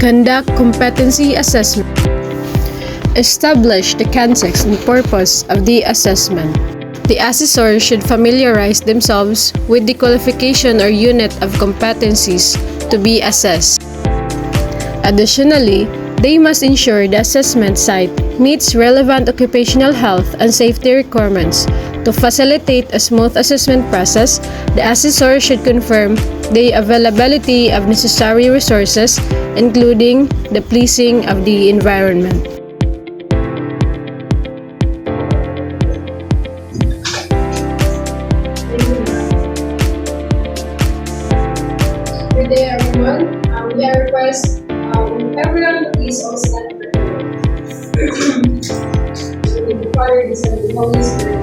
Conduct competency assessment. Establish the context and purpose of the assessment. The assessor should familiarize themselves with the qualification or unit of competencies to be assessed. Additionally, they must ensure the assessment site meets relevant occupational health and safety requirements. To facilitate a smooth assessment process, the assessor should confirm the availability of necessary resources, including the pleasing of the environment. Good day, everyone. We are request everyone please also stand for the required is the Holy Spirit.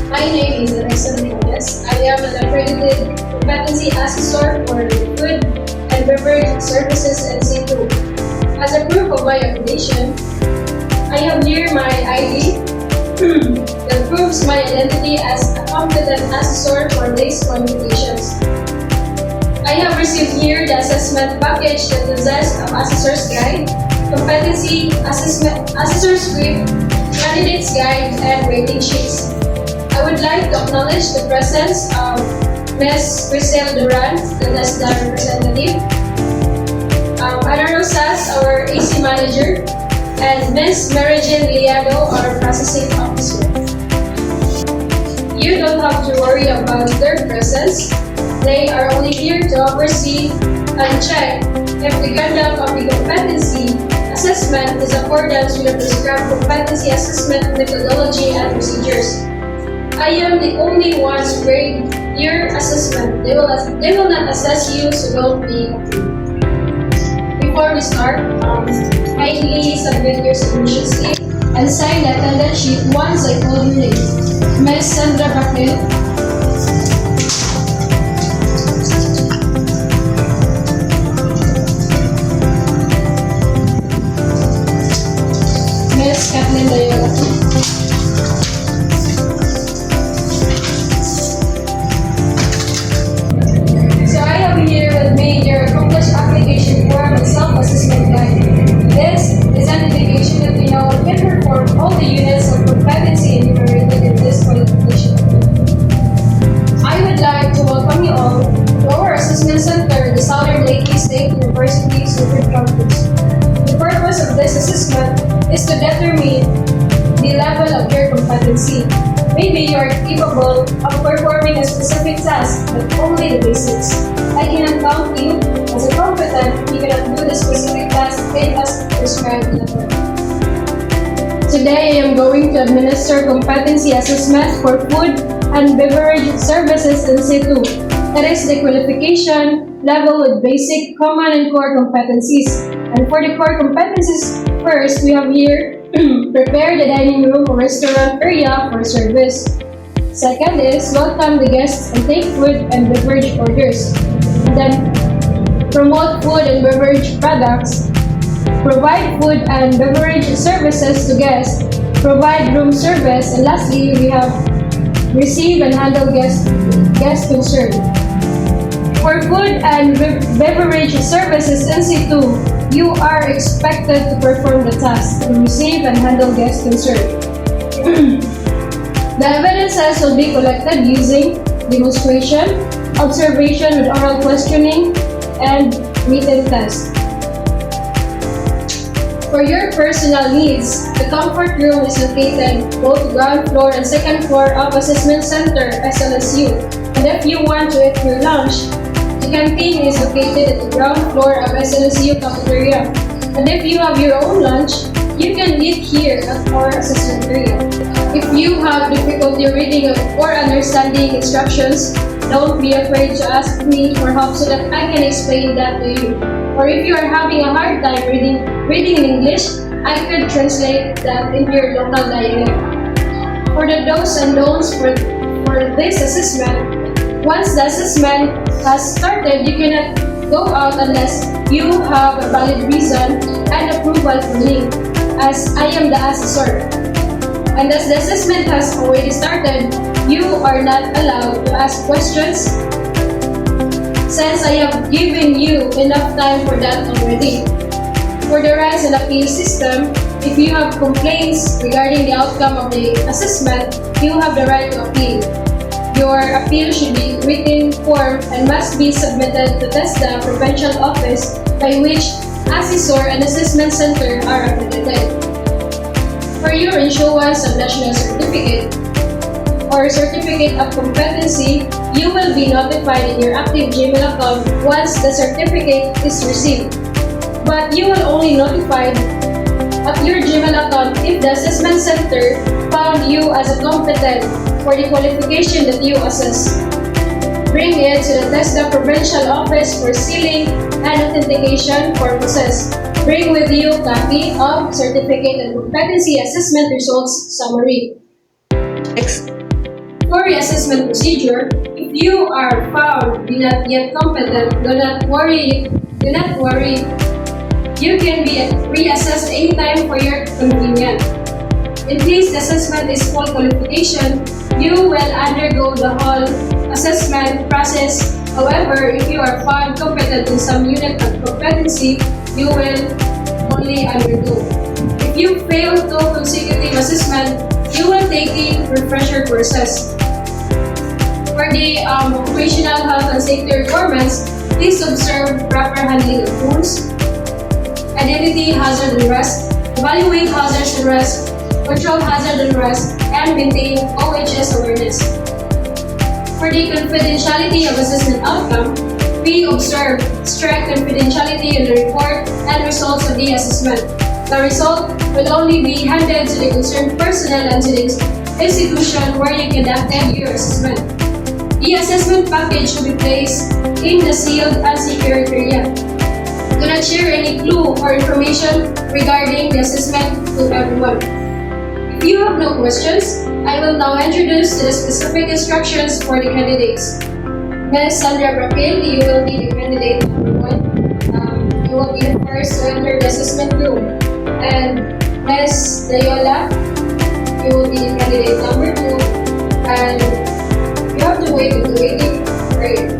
My name is Fbs Nc Ii. I am an accredited competency assessor for food and beverage services Nc Ii. As a proof of my accreditation, I have here my ID that proves my identity as a competent assessor for these qualifications. I have received here the assessment package that consists of assessor's guide, competency assessment, assessor's script, candidate's guide, and rating sheets. I would like to acknowledge the presence of Ms. Crisel Duran, the NASDA representative, Ana Rosas, our AC manager, and Ms. Marijin Liado, our processing officer. You don't have to worry about their presence. They are only here to oversee and check if the conduct of the competency assessment is accordance with the prescribed competency assessment methodology and procedures. I am the only one to grade your assessment. They will not assess you, so don't be afraid. Before we start, kindly submit your submission slip and sign the attendance sheet once I call your name. Ms. Sandra Baquet, Ms. Kathleen Dayola, so I have here with me your accomplished application form and self-assessment guide. This is an indication that we know we can perform all the units of competency enumerated in this qualification. I would like to welcome you all to our assessment center, the Southern Lake State University Super Campus. The purpose of this assessment is to determine the level of your competency. Maybe you are capable of performing a specific task, but only the basics. I cannot count you as a competent if you cannot do the specific task as prescribed in the book. Today, I am going to administer competency assessment for food and beverage services Nc Ii. That is the qualification level with basic, common, and core competencies. And for the core competencies, first, we have here prepare the dining room or restaurant area for service. Second is welcome the guests and take food and beverage orders. Then promote food and beverage products. Provide food and beverage services to guests. Provide room service. And lastly, we have receive and handle guest concern. For food and beverage services Nc Ii, you are expected to perform the task to receive and handle guest concern. The evidences will be collected using demonstration, observation with oral questioning, and written test. For your personal needs, the comfort room is located both ground floor and second floor of Assessment Center, SLSU. And if you want to eat your lunch, the canteen is located at the ground floor of SLSU cafeteria. And if you have your own lunch, you can eat here at our assessment area. If you have difficulty reading or understanding instructions, don't be afraid to ask me for help so that I can explain that to you. Or if you are having a hard time reading in English, I could translate that into your local dialect. For the do's and don'ts for this assessment, once the assessment has started, you cannot go out unless you have a valid reason and approval from me, as I am the assessor. And as the assessment has already started, you are not allowed to ask questions since I have given you enough time for that already. For the rise and appeal system, if you have complaints regarding the outcome of the assessment, you have the right to appeal. Your appeal should be written form and must be submitted to TESDA provincial office by which assessor and assessment center are accredited. For your issuance of national certificate or certificate of competency, you will be notified in your active Gmail account once the certificate is received. But you will only notified at your Gmail account if the assessment center found you as a competent for the qualification that you assess. Bring it to the TESDA provincial office for sealing and authentication purposes. Bring with you copy of certificate and competency assessment results summary. For the assessment procedure, if you are found not yet competent, do not worry. You can be reassessed anytime for your convenience. In case the assessment is full qualification, you will undergo the whole assessment process. However, if you are found competent in some unit of competency, you will only undergo. If you fail 2 consecutive assessment, you will take a refresher courses. For the occupational health and safety requirements, please observe proper handling of tools, identity hazard and risk, evaluate hazards and risk, control hazard and risk, and maintain OHS awareness. For the confidentiality of assessment outcome, we observe strict confidentiality in the report and results of the assessment. The result will only be handed to the concerned personnel and to the institution where you conducted your assessment. The assessment package should be placed in the sealed and secured area. Do not share any clue or information regarding the assessment to everyone. If you have no questions, I will now introduce the specific instructions for the candidates. Ms. Sandra Brapil, you will be the candidate number 1. You will be the first to enter the assessment room. And Ms. Dayola, you will be the candidate number 2. And you have to wait in the waiting area.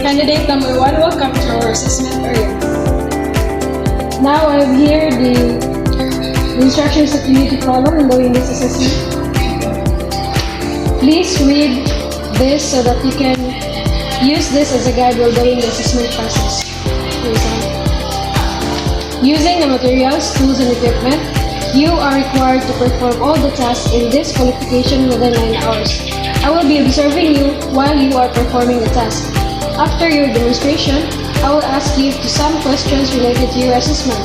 Candidate number 1, welcome to our assessment area. Now I have here the instructions that you need to follow in doing this assessment. Please read this so that you can use this as a guide while doing the assessment process. For example, using the materials, tools, and equipment, you are required to perform all the tasks in this qualification within 9 hours. I will be observing you while you are performing the task. After your demonstration, I will ask you some questions related to your assessment.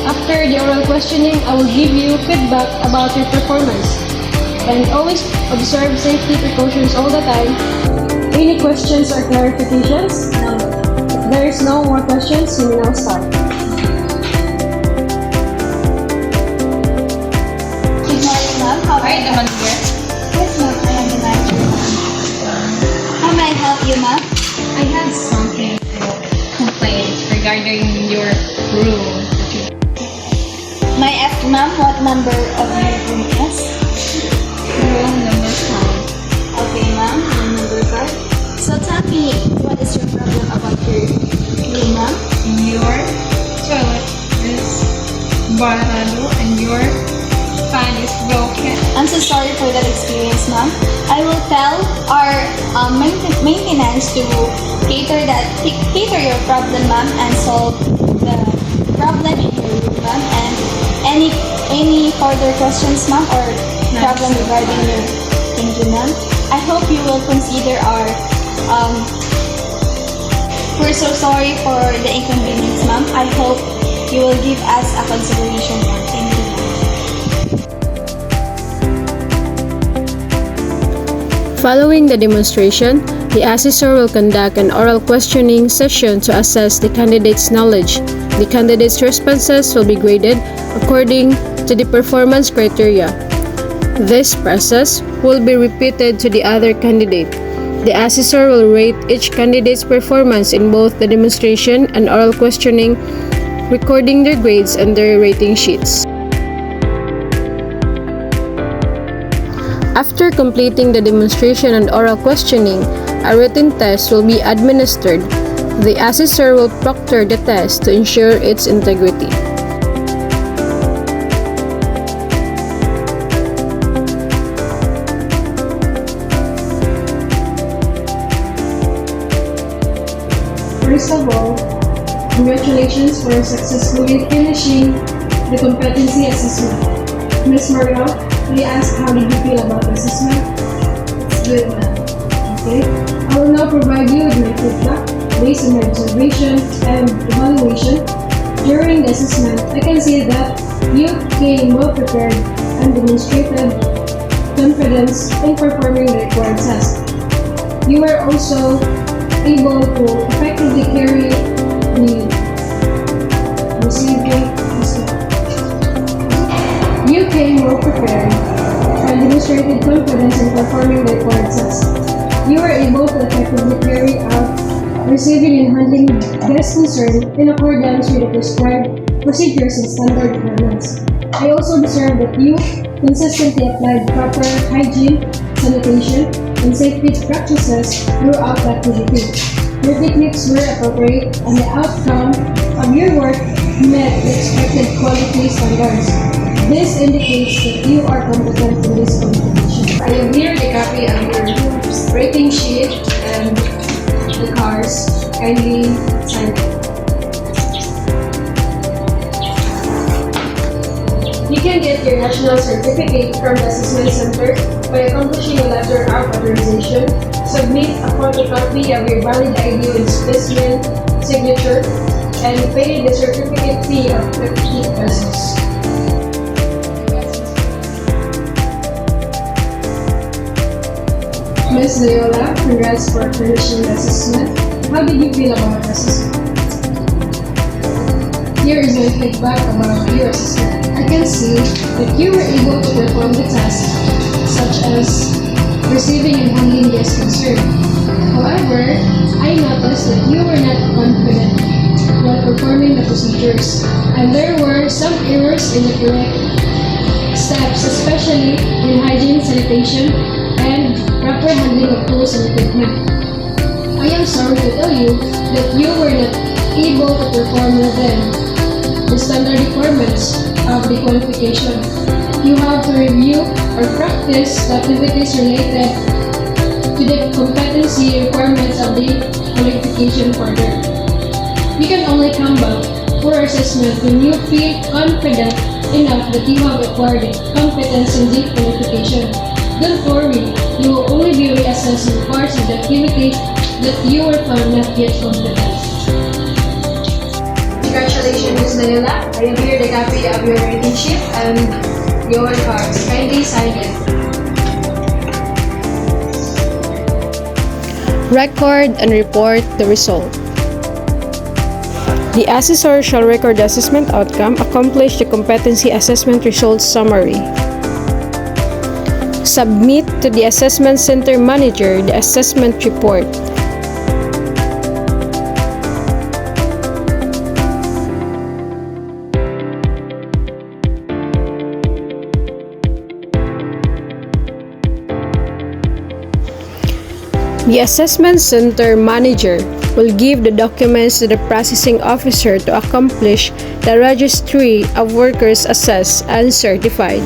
After the oral questioning, I will give you feedback about your performance. And always observe safety precautions all the time. Any questions or clarifications? No. If there is no more questions, you may now start. Good morning, ma'am. How Hi, the manager. Yes, ma'am. I am the manager. How may I help you, ma'am? I have something to complain regarding your room. May I ask, ma'am, what number of your room is? Room number 5. Okay, ma'am. Room number 5. So tell me, what is your problem about your room, ma'am? Your toilet is barrado and your fan is broken. I'm so sorry for that experience, ma'am. I will tell our maintenance to cater your problem, ma'am, and solve the problem in your room, ma'am. And any further questions, ma'am, or problem regarding your thinking, ma'am? I hope you will consider our we're so sorry for the inconvenience, ma'am. I hope you will give us a consideration, ma'am. Thank you, ma'am. Following the demonstration, the assessor will conduct an oral questioning session to assess the candidate's knowledge. The candidate's responses will be graded according to the performance criteria. This process will be repeated to the other candidate. The assessor will rate each candidate's performance in both the demonstration and oral questioning, recording their grades and their rating sheets. After completing the demonstration and oral questioning, a written test will be administered. The assessor will proctor the test to ensure its integrity. First of all, congratulations for successfully finishing the competency assessment. Ms. Mariel, may I ask how did you feel about the assessment? It's good, ma'am. Okay. I will now provide you with my feedback based on my observation and evaluation. During the assessment, I can see that you came well prepared and demonstrated confidence in performing the required task. You were also able to effectively carry the receiving assessment. You came well prepared and demonstrated confidence in performing the required task. You were able to effectively carry out receiving and handling guest concern in accordance with the prescribed procedures and standard requirements. I also observed that you consistently applied proper hygiene, sanitation, and safety practices throughout the activity. Your techniques were appropriate and the outcome of your work met the expected quality standards. This indicates that you are competent in this competition. I have here the copy of your rating sheet and the cards. Kindly sign it. You can get your national certificate from the assessment center by accomplishing a letter of authorization. Submit a photocopy of your valid ID with specimen signature and pay the certificate fee of 50 pesos. Ms. Loyola, congrats for finishing the assessment. How did you feel about the assessment? Here is my feedback about your assessment. I can see that you were able to perform the task, such as receiving and handling guest concern. However, I noticed that you were not confident while performing the procedures, and there were some errors in the correct steps, especially in hygiene, sanitation, and proper handling of tools and equipment. I am sorry to tell you that you were not able to perform within the standard requirements of the qualification. You have to review or practice the activities related to the competency requirements of the qualification further. You can only come back for assessment when you feel confident enough that you have acquired competence in the qualification. Don't worry, you will only be reassessed in parts of the activity that you were found not yet competent. Congratulations, Ms. Loyola. I have here the copy of your rating sheet and your cards. Kindly sign it. Record and report the result. The assessor shall record the assessment outcome, accomplish the competency assessment results summary. Submit to the assessment center manager the assessment report. The assessment center manager will give the documents to the processing officer to accomplish the registry of workers assessed and certified.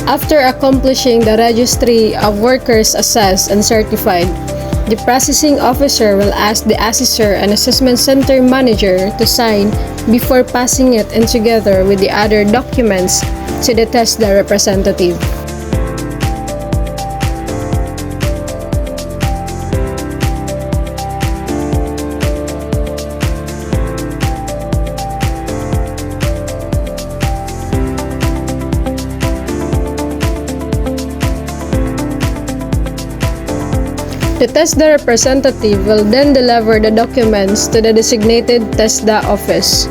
After accomplishing the registry of workers assessed and certified, the processing officer will ask the assessor and assessment center manager to sign before passing it in together with the other documents to the TESDA representative. The TESDA representative will then deliver the documents to the designated TESDA office.